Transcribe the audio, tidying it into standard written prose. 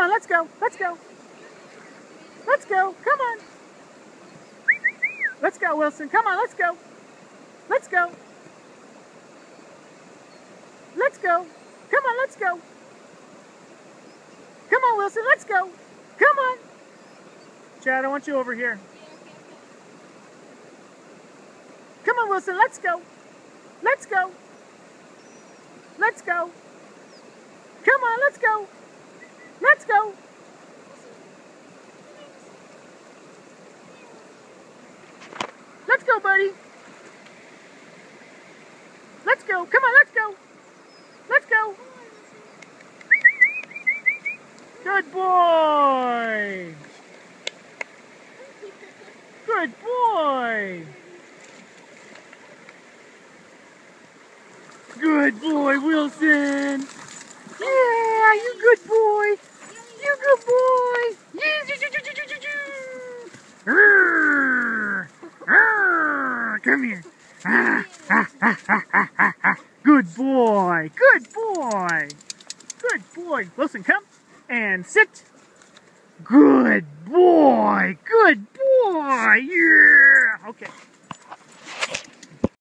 on, let's go. Let's go. Let's go. Come on. Let's go, Wilson. Come on, let's go. Let's go. Let's go. Come on, let's go. Come on, Wilson, let's go. Come on. Chad, I want you over here. Come on, Wilson, let's go. Let's go. Let's go. Come on, let's go. Let's go. Let's go, buddy. Let's go. Come on, let's go. Let's go. Good boy. Good boy. Good boy, Wilson. Yeah, you good boy. You good boy. Come here. Good boy. Good boy. Good boy. Wilson, come and sit. Good boy. Good boy. Yeah. Okay.